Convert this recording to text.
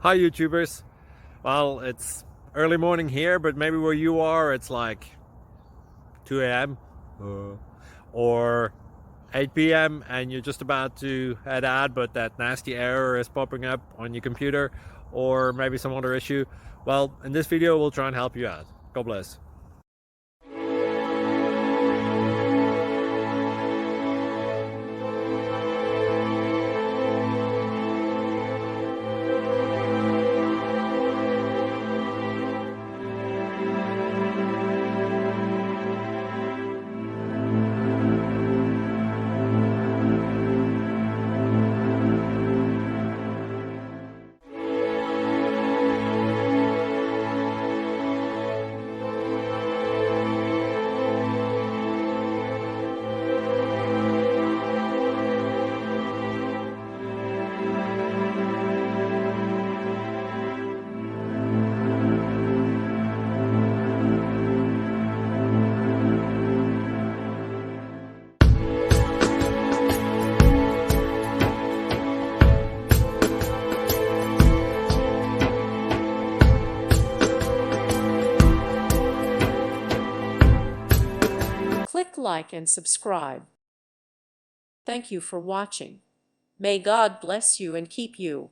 Hi YouTubers. Well, it's early morning here, but maybe where you are it's like 2 a.m. Or 8 p.m. and you're just about to head out, but that nasty error is popping up on your computer, or maybe some other issue. Well, in this video we'll try and help you out. God bless. Click like and subscribe. Thank you for watching. May God bless you and keep you.